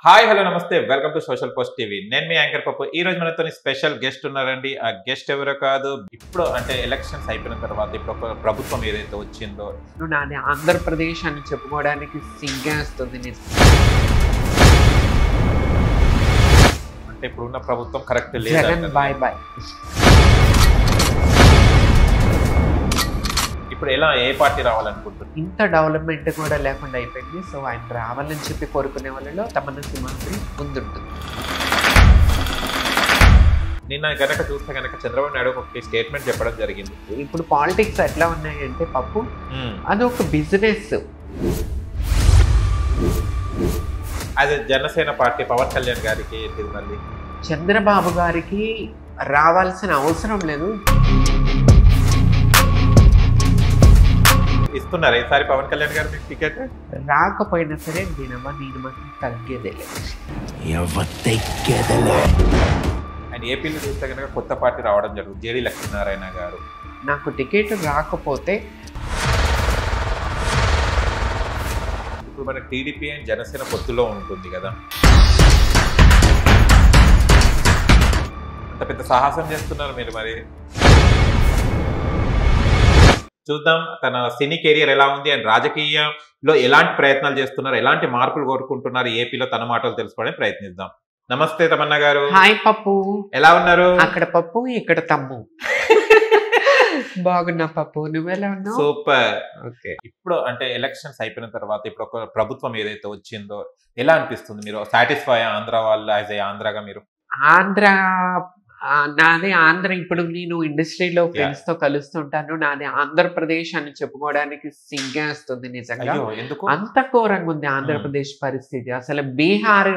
Hi hello నమస్తే welcome to social post TV. నేను మీ యాంకర్ పప్పు. ఈ రోజు మనతో స్పెషల్ గెస్ట్ ఉన్నారండి. ఆ గెస్ట్ ఎవరో కాదు, ఇప్పుడు అంటే ఎలక్షన్స్ అయిపోయిన తర్వాత ఇప్పుడు ఒక ప్రభుత్వం ఏదైతే వచ్చిందో నాది ఆంధ్రప్రదేశ్ అని చెప్పుకోవడానికి సిగ్గేస్తుంది. అంటే ఇప్పుడున్న ప్రభుత్వం కరెక్ట్ జగన్ లేదు. Bye bye. ఇప్పుడు ఎలా ఏ పార్టీ రావాలనుకుంటున్నారు? ఇంత డెవలప్మెంట్ కూడా లేకుండా అయిపోయింది. సో ఆయన రావాలని చెప్పి కోరుకునే వాళ్ళలో తమన్నా సింహాద్రి ముందుంటుంది. నిన్న గనక చూస్తే గనక చంద్రబాబు నాయుడు ఒక స్టేట్మెంట్ చెప్పడం జరిగింది. ఇప్పుడు పాలిటిక్స్ ఎట్లా ఉన్నాయంటే పప్పు అది ఒక బిజినెస్. అదే జనసేన పార్టీ పవన్ కళ్యాణ్ గారికి ఏంటిది మళ్ళీ చంద్రబాబు గారికి రావాల్సిన అవసరం లేదు. ఇస్తున్నారు ఈసారి పవన్ కళ్యాణ్ గారు మీకు టికెట్? రాకపోయినా సరే నేను మాత్రం తగ్గేదే లేదు. అండ్ ఏపీలో చూస్తే కనుక కొత్త పార్టీ రావడం జరుగుతుంది, జేడీ లక్ష్మీనారాయణ గారు. నాకు టికెట్ రాకపోతే ఇప్పుడు మనకి టీడీపీ అండ్ జనసేన పొత్తులో ఉంటుంది కదా, అంత పెద్ద సాహసం చేస్తున్నారు మీరు. మరి చూద్దాం తన సినీ కెరియర్ ఎలా ఉంది అండ్ రాజకీయంలో ఎలాంటి ప్రయత్నాలు చేస్తున్నారు, ఎలాంటి మార్పులు కోరుకుంటున్నారు ఏపీలో, తన మాటలు తెలుసుకోవడానికి ప్రయత్నిద్దాం. నమస్తే తమన్నా గారు. హాయ్ పప్పు, ఎలా ఉన్నారు? అక్కడ పప్పు ఇక్కడ తమ్ము. బాగున్నా పప్పు, నువ్వెలా ఉన్నావు? సూపర్. ఓకే. ఇప్పుడు అంటే ఎలక్షన్స్ అయిపోయిన తర్వాత ఇప్పుడు ఒక ప్రభుత్వం ఏదైతే వచ్చిందో ఎలా అనిపిస్తుంది? మీరు సాటిస్ఫై ఆంధ్ర వాళ్ళు యాజ్ ఏ ఆంధ్రగా? మీరు ఆంధ్ర నాది ఆంధ్ర. ఇప్పుడు నేను ఇండస్ట్రీలో ఫ్రెండ్స్ తో కలుస్తుంటాను. నాది ఆంధ్రప్రదేశ్ అని చెప్పుకోవడానికి సిగ్గేస్తుంది నిజంగా. ఎందుకు అంత ఘోరంగా ఉంది ఆంధ్రప్రదేశ్ పరిస్థితి. అసలు బీహార్,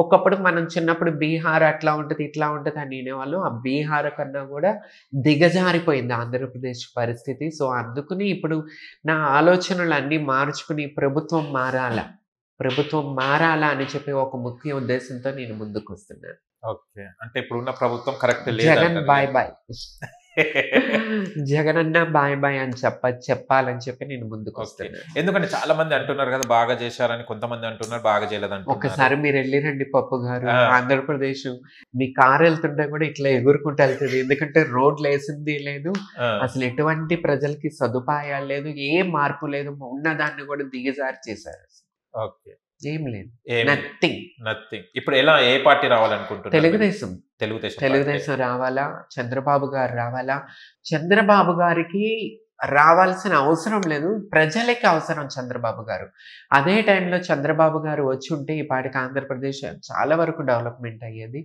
ఒకప్పుడు మనం చిన్నప్పుడు బీహార్ అట్లా ఉంటది ఇట్లా ఉంటది అని అనేవాళ్ళు. ఆ బీహార్ కన్నా కూడా దిగజారిపోయింది ఆంధ్రప్రదేశ్ పరిస్థితి. సో అందుకని ఇప్పుడు నా ఆలోచనలు అన్ని మార్చుకుని ప్రభుత్వం మారాలా అని చెప్పి ఒక ముఖ్య ఉద్దేశంతో నేను ముందుకు వస్తున్నాను. ఓకే. అంటే ఇప్పుడున్న ప్రభుత్వం కరెక్ట్ లేదు. Jagan bye bye. జగన్ అన్న బాయ్ బాయ్ అని చెప్పాలని చెప్పి నేను ముందుకు వస్తాను. ఎందుకంటే చాలా మంది అంటున్నారు కదా బాగా చేశారని, కొంతమంది అంటున్నారు బాగా చేయలేదంట. ఒకసారి మీరు వెళ్ళిరండి పప్పు గారు, ఆంధ్రప్రదేశ్ మీ కారు వెళ్తుంటే కూడా ఇట్లా ఎగురుకుంటూ వెళ్తుంది. ఎందుకంటే రోడ్లు వేసింది లేదు, అసలు ఎటువంటి ప్రజలకి సదుపాయాలు లేదు, ఏ మార్పు లేదు, ఉన్నదాన్ని కూడా దిగజారి చేశారు. ఓకే. ఏం లేదు, నథింగ్. ఇప్పుడు ఎలా ఏ పార్టీ రావాలనుకుంటున్నారు? తెలుగుదేశం రావాలా, చంద్రబాబు గారు రావాలా. చంద్రబాబు గారికి రావాల్సిన అవసరం లేదు, ప్రజలకి అవసరం చంద్రబాబు గారు. అదే టైంలో చంద్రబాబు గారు వచ్చి ఉంటే ఈ పాటికి ఆంధ్రప్రదేశ్ చాలా వరకు డెవలప్మెంట్ అయ్యేది.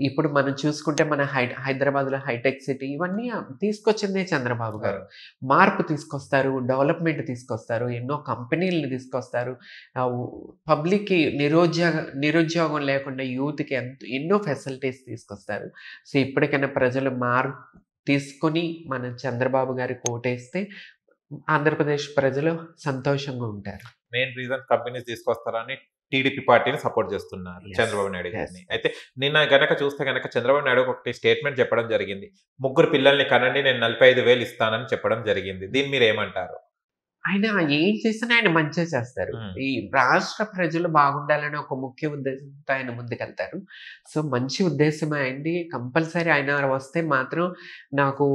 ఇప్పుడు మనం చూసుకుంటే మన హైదరాబాద్లో హైటెక్ సిటీ ఇవన్నీ తీసుకొచ్చిందే చంద్రబాబు గారు. మార్పు తీసుకొస్తారు, డెవలప్మెంట్ తీసుకొస్తారు, ఎన్నో కంపెనీలను తీసుకొస్తారు, పబ్లిక్కి నిరుద్యోగం లేకుండా యూత్కి ఎన్నో ఫెసిలిటీస్ తీసుకొస్తారు. సో ఇప్పటికైనా ప్రజలు తీసుకొని మన చంద్రబాబు గారికి ఓటేస్తే ఆంధ్రప్రదేశ్ ప్రజలు సంతోషంగా ఉంటారు. మెయిన్ రీజన్ కంపెనీస్ తీసుకొస్తారని టీడీపీ పార్టీని సపోర్ట్ చేస్తున్నారు చంద్రబాబు నాయుడు గారిని. అయితే నిన్న గనక చూస్తే గనక చంద్రబాబు నాయుడు ఒకటి స్టేట్మెంట్ చెప్పడం జరిగింది. 3 పిల్లల్ని కనండి, నేను 45,000 ఇస్తానని చెప్పడం జరిగింది. దీన్ని మీరు ఏమంటారు? ఆయన ఏం చేసినా ఆయన మంచిగా చేస్తారు. ఈ రాష్ట్ర ప్రజలు బాగుండాలని ఒక ముఖ్య ఉద్దేశంతో ఆయన ముందుకెళ్తారు. సో మంచి ఉద్దేశమే అయింది. కంపల్సరీ ఆయన వస్తే మాత్రం నాకు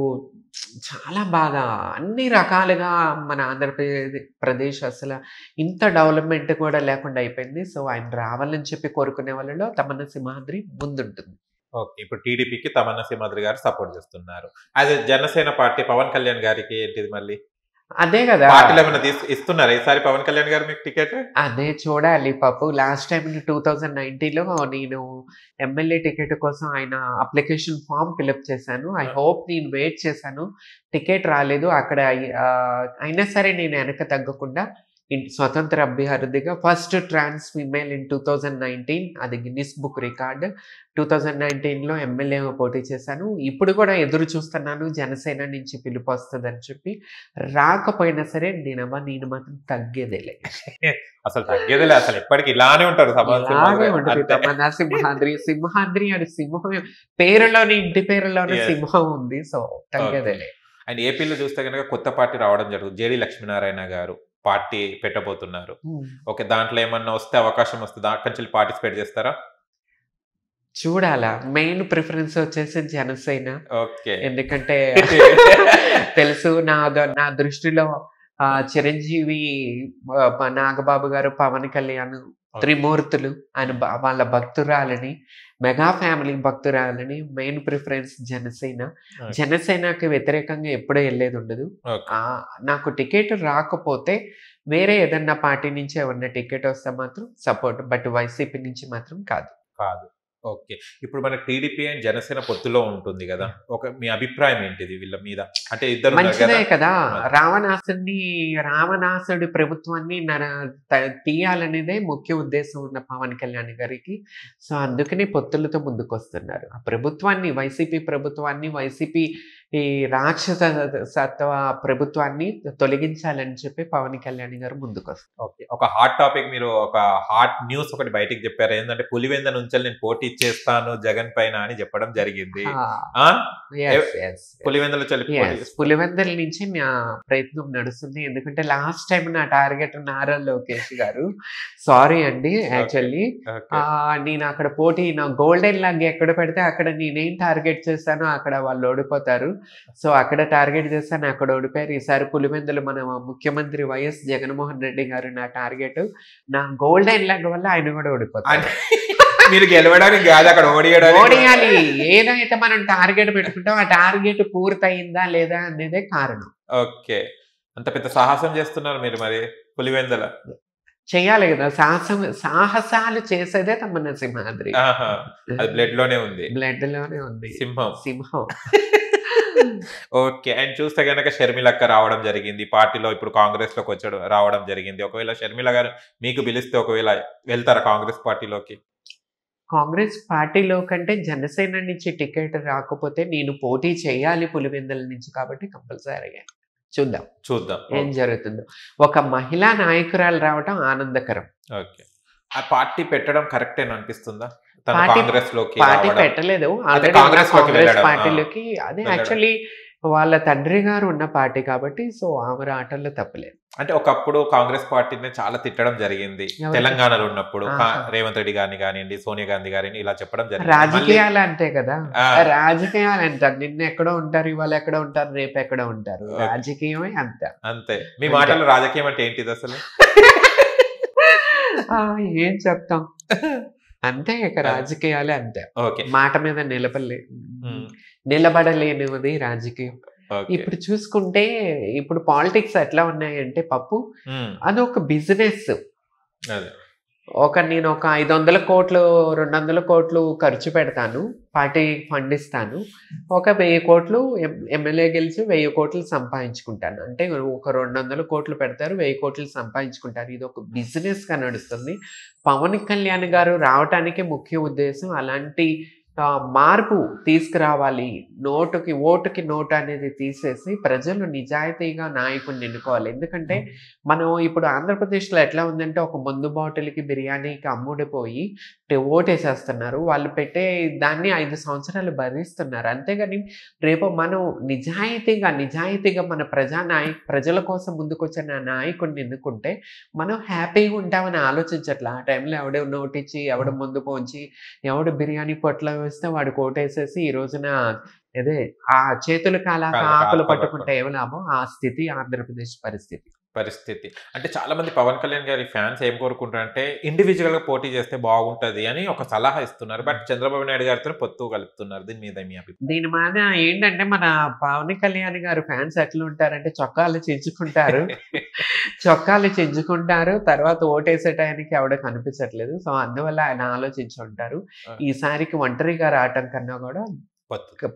చాలా బాగా అన్ని రకాలుగా మన ఆంధ్రప్రదేశ్ అసలు ఇంత డెవలప్మెంట్ కూడా లేకుండా అయిపోయింది. సో ఆయన రావాలని చెప్పి కోరుకునే వాళ్ళలో తమన్నా సింహాద్రి ముందుంటుంది. ఓకే. ఇప్పుడు టీడీపీకి తమన్నా సింహాద్రి గారు సపోర్ట్ చేస్తున్నారు. అదే జనసేన పార్టీ పవన్ కళ్యాణ్ గారికి ఏంటిది మళ్ళీ? అదే కదా, పార్టీలు ఏమైనా ఇస్తున్నారు ఈసారి పవన్ కళ్యాణ్ గారు మీకు టికెట్? అదే చూడాలి పాపు. లాస్ట్ టైం 2019లో నేను ఎమ్మెల్యే టికెట్ కోసం ఆయన అప్లికేషన్ ఫామ్ ఫిలప్ చేశాను. ఐ హోప్ నేను వెయిట్ చేశాను, టికెట్ రాలేదు. అక్కడ అయినా సరే నేను వెనక తగ్గకుండా స్వతంత్ర అభ్యర్థిగా ఫస్ట్ ట్రాన్స్ ఫీమేల్ ఇన్ 2019, అది గిన్నిస్ బుక్ రికార్డ్. 2019లో ఎమ్మెల్యేగా పోటీ చేశాను. ఇప్పుడు కూడా ఎదురు చూస్తున్నాను జనసేన నుంచి పిలుపు వస్తుందని చెప్పి. రాకపోయినా సరే నేను మాత్రం తగ్గేదేలే. అసలు తగ్గేదేలే, అసలు ఎప్పటికీ ఇలానే ఉంటారు. తమన్నా సింహాద్రి అని సింహం పేరులోని, ఇంటి పేరులోని సింహం ఉంది. సో తగ్గేదేలే. అండ్ ఏపీలో చూస్తే కనుక కొత్త పార్టీ రావడం జరుగుతుంది, జేడీ లక్ష్మీనారాయణ గారు. పార్టీ పెట్టబోతున్నారు. ఓకే, దాంట్లో ఏమన్నా వస్తే అవకాశం వస్తుంది, అక్కడి నుంచి పార్టిసిపేట్ చేస్తారా? చూడాలా. మెయిన్ ప్రిఫరెన్స్ వచ్చేసి జనసేన. ఓకే. ఎందుకంటే తెలుసు నా దృష్టిలో చిరంజీవి, నాగబాబు గారు, పవన్ కళ్యాణ్ త్రిమూర్తులు. ఆయన వాళ్ళ భక్తురాలని, మెగా ఫ్యామిలీ భక్తురాలని. Main preference Janasena. జనసేనకి వ్యతిరేకంగా ఎప్పుడూ వెళ్ళేది ఉండదు. నాకు టికెట్ రాకపోతే వేరే ఏదన్నా పార్టీ నుంచి ఏమన్నా టికెట్ వస్తే మాత్రం సపోర్ట్, బట్ వైసీపీ నుంచి మాత్రం కాదు. ఓకే, ఇప్పుడు మన టీడీపీ అండ్ జనసేన పొత్తులో ఉంటుంది కదా, మీ అభిప్రాయం ఏంటిది వీళ్ళ మీద? అంటే ఇద్దరు మంచిదే కదా. రావణాసుడి ప్రభుత్వాన్ని తీయాలనేదే ముఖ్య ఉద్దేశం ఉన్న పవన్ కళ్యాణ్ గారికి. సో అందుకని పొత్తులతో ముందుకు వస్తున్నారు. ఆ ప్రభుత్వాన్ని, వైసీపీ ప్రభుత్వాన్ని, వైసీపీ ఈ రాక్షసత్వ ప్రభుత్వాన్ని తొలగించాలని చెప్పి పవన్ కళ్యాణ్ గారు ముందుకు వస్తారు. ఓకే, ఒక హాట్ టాపిక్, మీరు ఒక హాట్ న్యూస్ ఒకటి బయటికి చెప్పారు. ఏంటంటే పులివెంద నుంచి నేను పోటీ చేస్తాను జగన్ పైన అని చెప్పడం జరిగింది. పులివెందల నుంచి నా ప్రయత్నం నడుస్తుంది. ఎందుకంటే లాస్ట్ టైం నా టార్గెట్ నారా లోకేష్ గారు. సారీ అండి, యాక్చువల్లీ నేను అక్కడ పోటీ, నా గోల్డెన్ లాగ్ ఎక్కడ పెడితే అక్కడ నేనేం టార్గెట్ చేస్తానో అక్కడ వాళ్ళు ఓడిపోతారు. సో అక్కడ టార్గెట్ చేస్తాను, అక్కడ ఓడిపోయారు. ఈసారి పులివెందులు మన ముఖ్యమంత్రి వైఎస్ జగన్మోహన్ రెడ్డి గారు నా టార్గెట్. నా గోల్డెన్ లాగ్ వల్ల ఆయన కూడా ఓడిపోతారు. మీరు గెలవడానికి కాదు, అక్కడ ఓడియాలి. ఏదైతే మనం టార్గెట్ పెట్టుకుంటాం ఆ టార్గెట్ పూర్తయిందా లేదా అనేదే కారణం. ఓకే, అంత పెద్ద సాహసం చేస్తున్నారు మీరు మరి పులివెందుల. చెయ్యాలి కదా, సాహసాలు చేసేదే తమ సింహాద్రి. బ్లడ్ లోనే ఉంది, సింహం. ఓకే, అండ్ చూస్తే కనుక షర్మిలక్క రావడం జరిగింది పార్టీలో, ఇప్పుడు కాంగ్రెస్ లోకి రావడం జరిగింది. ఒకవేళ షర్మిల గారు మీకు పిలిస్తే ఒకవేళ వెళ్తారా కాంగ్రెస్ పార్టీలోకి? కాంగ్రెస్ పార్టీలో కంటే జనసేన నుంచి టికెట్ రాకపోతే నేను పోటీ చేయాలి పులివెందుల నుంచి, కాబట్టి కంపల్సరీగా చూద్దాం ఏం జరుగుతుందో. ఒక మహిళా నాయకురాలు రావడం ఆనందకరం. ఓకే, ఆ పార్టీ పెట్టడం కరెక్ట్ అని అనిపిస్తుందా? పార్టీ పెట్టలేదు ఆల్రెడీ కాంగ్రెస్ పార్టీలోకి. అదే యాక్చువల్లీ వాళ్ళ తండ్రి గారు ఉన్న పార్టీ కాబట్టి, సో ఆమె ఆటల్లో తప్పలేదు. అంటే ఒకప్పుడు కాంగ్రెస్ పార్టీని చాలా తిట్టడం జరిగింది తెలంగాణలో ఉన్నప్పుడు. రేవంత్ రెడ్డి గారిని కానివ్వండి, సోనియా గాంధీ గారిని ఇలా చెప్పడం జరిగింది. రాజకీయాలు అంతే కదా, రాజకీయాలు అంటారు. నిన్న ఎక్కడో ఉంటారు, ఇవాళ ఎక్కడో ఉంటారు, రేపు ఎక్కడో ఉంటారు. రాజకీయమే అంతే. మీ మాటలో రాజకీయం అంటే ఏంటిది అసలు? ఏం చెప్తాం, అంతే ఇక రాజకీయాలే అంతే. మాట మీద నిలబడలేనిది రాజకీయం. ఇప్పుడు చూసుకుంటే ఇప్పుడు పాలిటిక్స్ ఎట్లా ఉన్నాయంటే పప్పు, అదొక బిజినెస్. నేను ఒక 500 కోట్లు 200 కోట్లు ఖర్చు పెడతాను, పార్టీ ఫండ్ ఇస్తాను, ఒక 1000 కోట్లు ఎమ్మెల్యే గెలిచి 1000 కోట్లు సంపాదించుకుంటాను. అంటే ఒక 200 కోట్లు పెడతారు, 1000 కోట్లు సంపాదించుకుంటారు. ఇది ఒక బిజినెస్ గా నడుస్తుంది. పవన్ కళ్యాణ్ గారు రావటానికి ముఖ్య ఉద్దేశం అలాంటి మార్పు తీసుకురావాలి. ఓటుకి నోటు అనేది తీసేసి ప్రజలు నిజాయితీగా నాయకుడిని ఎన్నుకోవాలి. ఎందుకంటే మనం ఇప్పుడు ఆంధ్రప్రదేశ్లో ఎట్లా ఉందంటే ఒక మందు బాటిల్కి బిర్యానీకి అమ్ముడిపోయి ఓటేసేస్తున్నారు. వాళ్ళు పెట్టే దాన్ని 5 సంవత్సరాలు భరిస్తున్నారు. అంతేగాని రేపు మనం నిజాయితీగా మన ప్రజల కోసం ముందుకొచ్చిన నాయకుడిని ఎన్నుకుంటే మనం హ్యాపీగా ఉంటామని ఆలోచించట్లా. ఆ టైంలో ఎవడో నోటిచ్చి, ఎవడ ముందు పోంచి, ఎవడు బిర్యానీ పొట్ల వేస్తే వాడు కోటేసేసి ఈ రోజున అదే ఆ చేతులు ఆకులు పట్టుకుంటే ఏం లాభం? ఆ స్థితి ఆంధ్రప్రదేశ్ పరిస్థితి. అంటే చాలా మంది పవన్ కళ్యాణ్ గారి ఫ్యాన్స్ ఏం కోరుకుంటారంటే ఇండివిజువల్ గా పోటీ చేస్తే బాగుంటది అని ఒక సలహా ఇస్తున్నారు. బట్ చంద్రబాబు నాయుడు గారితో పొత్తు కలుపుతున్నారు. దీని మీద మీ అభిప్రాయం? దీని మీద ఏంటంటే మన పవన్ కళ్యాణ్ గారు ఫ్యాన్స్ ఎట్లా ఉంటారంటే చొక్కాలు చించుకుంటారు, తర్వాత ఓటేసే టైంకి ఎవడ కనిపించట్లేదు. సో అందువల్ల ఆయన ఆలోచించి ఉంటారు ఈసారికి ఒంటరిగా రావటం కన్నా కూడా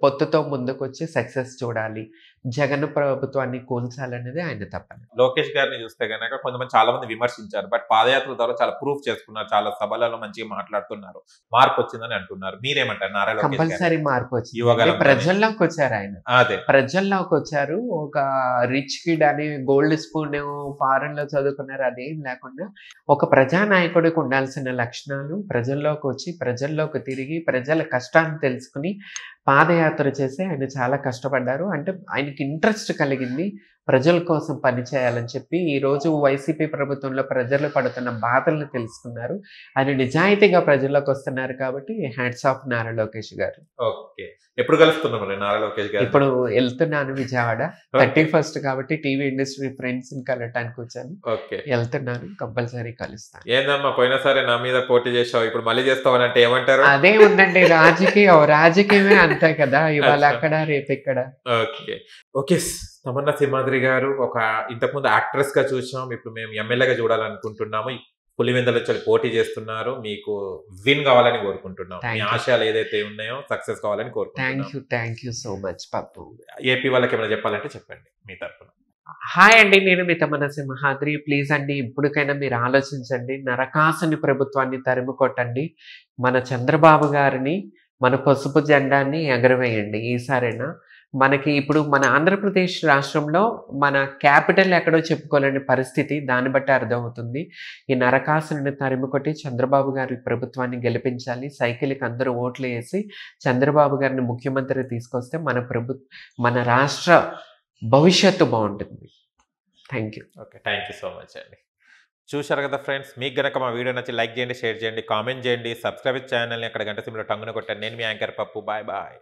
పొత్తుతో ముందుకు వచ్చి సక్సెస్ చూడాలి, జగన్ ప్రభుత్వాన్ని కూల్చాలనేది ఆయన తప్పని. లోకేష్ గారిని చూస్తే కనుక కొంతమంది చాలా మంది విమర్శించారు. బట్ పాదయాత్ర ద్వారా చాలా ప్రూఫ్ చేసుకున్నారు, చాలా సభలలో మంచిగా మాట్లాడుతున్నారు, మార్పు వచ్చిందని అంటున్నారు. మీరేమంటారు? నారా లోకేష్ కంపల్సరీ మార్పు వచ్చింది. ప్రజల్లోకి వచ్చారు ఆయన. ప్రజల్లోకి వచ్చారు. ఒక రిచ్ కిడ్ అని గోల్డ్ స్పూన్ ఫారెన్ లో చదువుకున్నారు, అదేం లేకుండా ఒక ప్రజానాయకుడికి ఉండాల్సిన లక్షణాలు ప్రజల్లోకి వచ్చి, ప్రజల్లోకి తిరిగి, ప్రజల కష్టాన్ని తెలుసుకుని పాదయాత్ర చేసి ఆయన చాలా కష్టపడ్డారు. అంటే ఆయనకి ఇంట్రెస్ట్ కలిగింది. ప్రజల కోసం పనిచేయాలని చెప్పి ఈరోజు వైసీపీ ప్రభుత్వంలో ప్రజలు పడుతున్న బాధలను తెలుసుకున్నారు. ఆయన నిజాయితీగా ప్రజల్లోకి వస్తున్నారు కాబట్టి హ్యాట్స్ ఆఫ్ నారా లోకేష్ గారు. ఓకే. ఎప్పుడు కలుస్తున్నాం నారా లోకేష్ గారు? ఇప్పుడు వెళ్తున్నాను విజయవాడ 31st కాబట్టి టీవీ ఇండస్ట్రీ ఫ్రెండ్స్ కలవటానికి వచ్చాను. ఓకే. వెళ్తున్నాను, కంపల్సరీ కలుస్తాను. ఏందమ్మా పోయినసారి నా మీద పోటీ చేసావు, ఇప్పుడు మళ్ళీ చేస్తావని అంటే ఏమంటారు? అదే ఉందండి రాజకీయమే అంతే కదా, ఇవాళ అక్కడ రేపు ఇక్కడ. ఓకే. ఓకే. తమన్నా సింహాద్రి గారు ఒక ఇంతకుముందు యాక్ట్రెస్ గా చూసాం, ఇప్పుడు మేము ఎమ్మెల్యేగా చూడాలనుకుంటున్నాము. పులివెందుల నుంచి పోటీ చేస్తున్నారు. మీకు విన్ కావాలని కోరుకుంటున్నాం. మీ ఆశయాలు ఏదైతే ఉన్నాయో సక్సెస్ కావాలని కోరుకుంటున్నాం. థ్యాంక్ యూ సో మచ్ పప్పు. ఏపీ వాళ్ళకి ఏమైనా చెప్పాలంటే చెప్పండి మీ తరఫున. హాయ్ అండి, నేను మీ తమన్నా సింహాద్రి. ప్లీజ్ అండి, ఇప్పటికైనా మీరు ఆలోచించండి, నరకాసుని ప్రభుత్వాన్ని తరిమి కొట్టండి, మన చంద్రబాబు గారిని, మన పసుపు జెండాన్ని ఎగరవేయండి. ఈసారైనా మనకి ఇప్పుడు మన ఆంధ్రప్రదేశ్ రాష్ట్రంలో మన క్యాపిటల్ ఎక్కడో చెప్పుకోలేని పరిస్థితి, దాన్ని బట్టి అర్థమవుతుంది. ఈ నరకాసుని తరిమి కొట్టి చంద్రబాబు గారి ప్రభుత్వాన్ని గెలిపించాలి. సైకిల్కి అందరూ ఓట్లు వేసి చంద్రబాబు గారిని ముఖ్యమంత్రి తీసుకొస్తే మన రాష్ట్ర భవిష్యత్తు బాగుంటుంది. Thank you. Okay, thank you so much అండి. చూశారు కదా ఫ్రెండ్స్, మీకు గనక మా వీడియో నచ్చి లైక్ చేయండి, షేర్ చేయండి, కామెంట్ చేయండి, సబ్స్క్రైబ్ ఛానల్ని అక్కడ గంట సింబల్ టంగున కొట్టండి. నేను మీ యాంకర్ పప్పు. Bye bye.